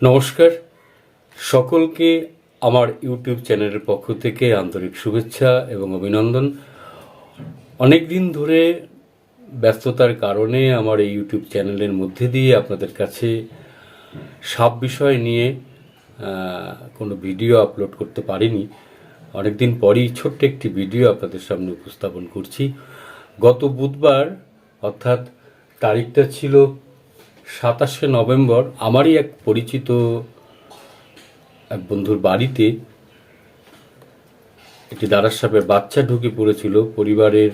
নমস্কার সকলকে আমার ইউটিউব চ্যানেলের পক্ষ থেকে আন্তরিক শুভেচ্ছা এবং অভিনন্দন। অনেক দিন ধরে ব্যস্ততার কারণে আমার এই ইউটিউব চ্যানেলের মধ্যে দিয়ে আপনাদের কাছে সাপ বিষয় নিয়ে কোনো ভিডিও আপলোড করতে পারিনি। অনেক দিন পরই ছোট্ট একটি ভিডিও আপনাদের সামনে উপস্থাপন করছি। গত বুধবার অর্থাৎ তারিখটা ছিল 27শে নভেম্বর আমারই এক পরিচিত এক বন্ধুর বাড়িতে একটি দাঁড়ার সাপের বাচ্চা ঢুকে পড়েছিল। পরিবারের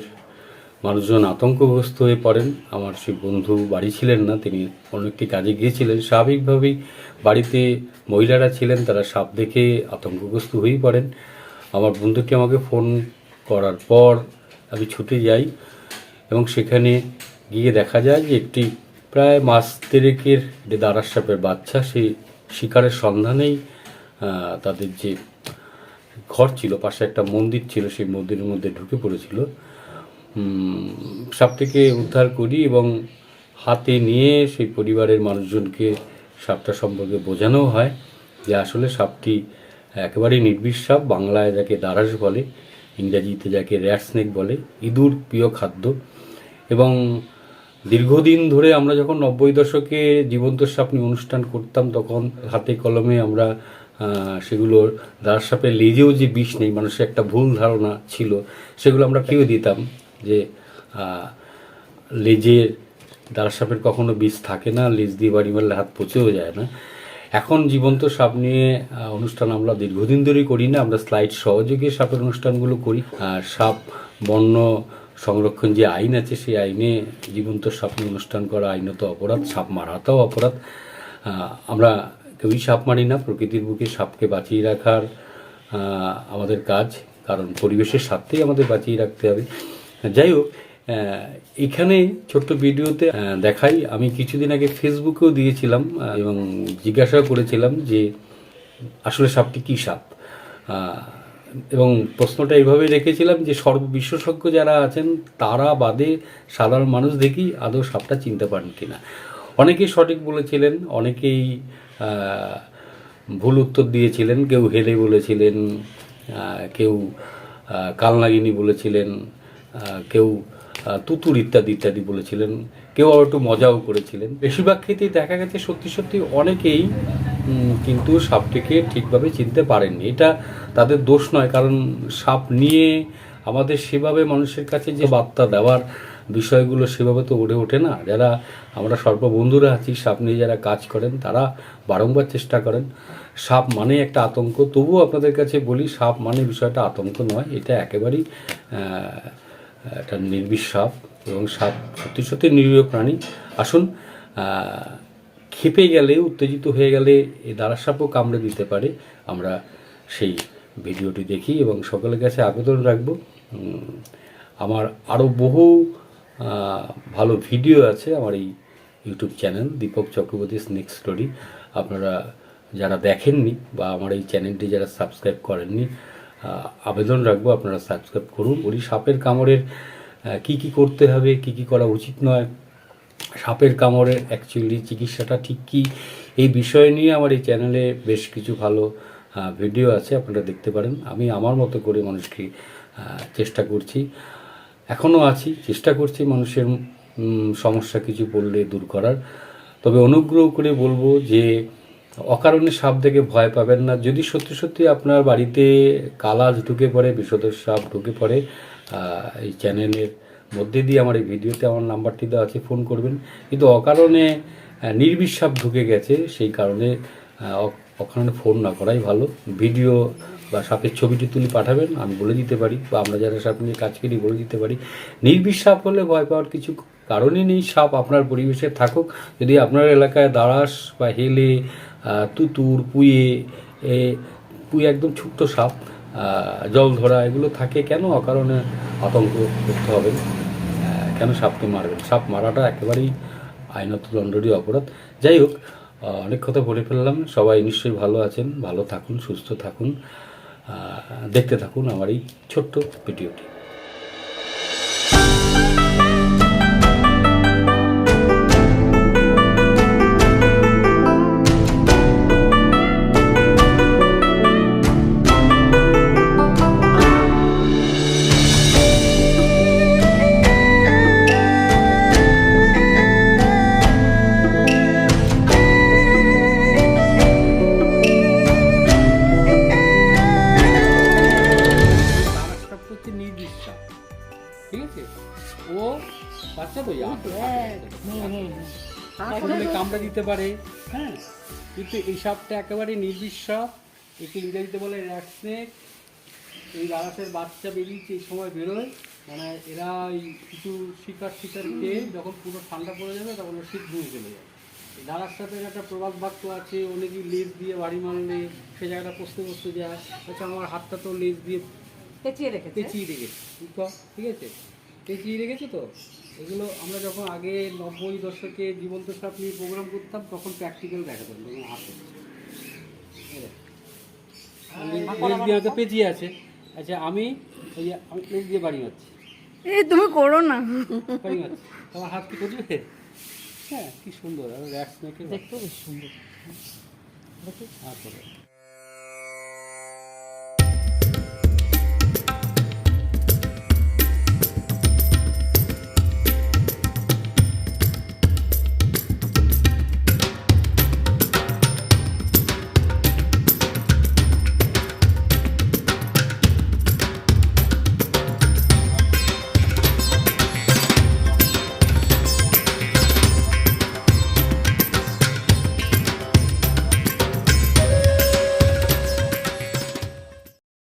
মানুষজন আতঙ্কগ্রস্ত হয়ে পড়েন। আমার সেই বন্ধু বাড়ি ছিলেন না, তিনি অন্য একটি কাজে গিয়েছিলেন। স্বাভাবিকভাবেই বাড়িতে মহিলারা ছিলেন, তারা সাপ দেখে আতঙ্কগ্রস্ত হয়েই পড়েন। আমার বন্ধুকে আমাকে ফোন করার পর আমি ছুটে যাই এবং সেখানে গিয়ে দেখা যায় যে একটি প্রায় মাস দেড়েকের যে দাঁড়ার সাপের বাচ্চা সেই শিকারের সন্ধানেই তাদের যে ঘর ছিল, পাশে একটা মন্দির ছিল, সেই মন্দিরের মধ্যে ঢুকে পড়েছিল। সাপটিকে উদ্ধার করি এবং হাতে নিয়ে সেই পরিবারের মানুষজনকে সাপটা সম্পর্কে বোঝানো হয় যে আসলে সাপটি একেবারেই নির্বিষ সাপ। বাংলায় যাকে দারাস বলে, ইংরাজিতে যাকে র্যাট স্নেক বলে, ইঁদুর প্রিয় খাদ্য। এবং দীর্ঘদিন ধরে আমরা যখন 90 দশকে জীবন্ত সাপ নিয়ে অনুষ্ঠান করতাম, তখন হাতে কলমে আমরা সেগুলোর দাঁড়ার সাপের লেজেও যে বিষ নেই, মানুষের একটা ভুল ধারণা ছিল, সেগুলো আমরা খেয়ে দিতাম যে লেজের দাঁড়ার সাপের কখনো বিষ থাকে না, লেজ দিয়ে বাড়ি মারলে হাত পচেও যায় না। এখন জীবন্ত সাপ নিয়ে অনুষ্ঠান আমরা দীর্ঘদিন ধরেই করি না, আমরা স্লাইড সহযোগে সাপের অনুষ্ঠানগুলো করি। সাপ বন্য সংরক্ষণ যে আইন আছে, সেই আইনে জীবন্ত সাপ নিয়ে অনুষ্ঠান করা আইনত অপরাধ, সাপ মারাটাও অপরাধ। আমরা কেউই সাপ মারি না। প্রকৃতির বুকে সাপকে বাঁচিয়ে রাখার আমাদের কাজ, কারণ পরিবেশের সাথেই আমাদের বাঁচিয়ে রাখতে হবে। যাই হোক, এখানে ছোট্ট ভিডিওতে দেখাই, আমি কিছুদিন আগে ফেসবুকেও দিয়েছিলাম এবং জিজ্ঞাসা করেছিলাম যে আসলে সাপটি কী সাপ, এবং প্রশ্নটা এইভাবে রেখেছিলাম যে সর্ববিশেষজ্ঞ যারা আছেন তারা বাদে সাধারণ মানুষ দেখি আদৌ সাপটা চিনতে পারেন কিনা। অনেকেই সঠিক বলেছিলেন, অনেকেই ভুল উত্তর দিয়েছিলেন। কেউ হেলে বলেছিলেন, কেউ কালনাগিনী বলেছিলেন, কেউ তুতুর ইত্যাদি ইত্যাদি বলেছিলেন, কেউ আবার একটু মজাও করেছিলেন। বেশিরভাগ ক্ষেত্রেই দেখা গেছে সত্যি সত্যি অনেকেই কিন্তু সাপটিকে ঠিকভাবে চিনতে পারেননি। এটা তাদের দোষ নয়, কারণ সাপ নিয়ে আমাদের সেভাবে মানুষের কাছে যে বার্তা দেওয়ার বিষয়গুলো সেভাবে তো উঠে ওঠে না। যারা আমরা সর্ব বন্ধুরা আছি, সাপ নিয়ে যারা কাজ করেন, তারা বারংবার চেষ্টা করেন। সাপ মানে একটা আতঙ্ক, তবুও আপনাদের কাছে বলি, সাপ মানে বিষয়টা আতঙ্ক নয়, এটা একেবারেই একটা নির্বিষ সাপ। এবং সাপ সত্যি সত্যি নিরীহ প্রাণী। আসুন, ক্ষেপে গেলে, উত্তেজিত হয়ে গেলে এই দাঁড়ার সাপও কামড়ে দিতে পারে। আমরা সেই ভিডিওটি দেখি এবং সকলের কাছে আবেদন রাখব, আমার আরও বহু ভালো ভিডিও আছে আমার এই YouTube channel Dipak Chakraborty snake story. আপনারা যারা দেখেননি বা আমার এই চ্যানেলটি যারা সাবস্ক্রাইব করেননি, আবেদন রাখবো আপনারা সাবস্ক্রাইব করুন। সাপের কামড়ের কি কি করতে হবে, কি কি করা উচিত নয়, সাপের কামড়ের অ্যাকচুয়ালি চিকিৎসাটা ঠিক কী, এই বিষয় নিয়ে আমার এই চ্যানেলে বেশ কিছু ভালো ভিডিও আছে, আপনারা দেখতে পারেন। আমি আমার মতো করে মানুষকে চেষ্টা করছি, এখনও আছি, চেষ্টা করছি মানুষের সমস্যা কিছু পড়লে দূর করার। তবে অনুগ্রহ করে বলবো যে অকারণে সাপ দেখে ভয় পাবেন না। যদি সত্যি সত্যি আপনার বাড়িতে কালাজ ঢুকে পড়ে, বিষধর সাপ ঢুকে পড়ে, এই চ্যানেলের মধ্যে দিয়ে আমার এই ভিডিওতে আমার নাম্বারটি দেওয়া আছে, ফোন করবেন। কিন্তু অকারণে নির্বিষ সাপ ঢুকে গেছে, সেই কারণে অকারণে ফোন না করাই ভালো। ভিডিও বা সাপের ছবিটি তুলে পাঠাবেন, আমি বলে দিতে পারি, বা আমরা যারা সাপ নিয়ে কাজ করি বলে দিতে পারি। নির্বিষ সাপ হলে ভয় পাওয়ার কিছু কারণই নেই। সাপ আপনার পরিবেশে থাকুক, যদি আপনার এলাকায় দাঁড়াস বা হেলে, তুতুর, পুয়ে একদম ছোট্ট সাপ, জল ধরা এগুলো থাকে, কেন অকারণে আতঙ্ক করতে হবে? কেন সাপকে মারবেন? সাপ মারাটা একেবারেই আইনত দণ্ডনীয় অপরাধ। যাই হোক, অনেক কথা বলে ফেললাম। সবাই নিশ্চয়ই ভালো আছেন, ভালো থাকুন, সুস্থ থাকুন, দেখতে থাকুন আমার এই ছোট্ট ভিডিওটি। প্রথমে কামড়ে দিতে পারে, হ্যাঁ, কিন্তু এই সাপটা একেবারে নির্বিষ, একে ইংরেজিতে বলে র্যাট স্নেক। এই রারাসের বাচ্চা বেরিয়েছে এই সময় বেরোয়, মানে এরা এই কিছু শিকার খেয়ে যখন পুরো ঠান্ডা পড়ে যাবে তখন ওরা শীত ঘুরে চলে যায়। রারাস সাপের একটা প্রবাদ বাক্য আছে, অনেকেই লেজ দিয়ে বাড়ি মারলে সে জায়গাটা কষতে যায়। আচ্ছা, আমার হাতটা তো লেজ দিয়ে পেঁচিয়ে রেখেছে, ঠিক আছে, পেঁচিয়ে রেখেছে। তো এগুলো আমরা যখন আগে 90 দশকে জীবন্ত সাপ নিয়ে প্রোগ্রাম করতাম তখন প্র্যাকটিক্যাল দেখাতাম, তখন হাতে লেজ দিয়ে হয়তো পেঁচিয়ে আছে। আচ্ছা, আমি লেজ দিয়ে বাড়ি মারছি, তুমি করো না, বাড়ি মারছি, আমার হাত কি করবে? হ্যাঁ, কি সুন্দর। আর র্যাট স্নেকের দেখতেও বেশ সুন্দর। আর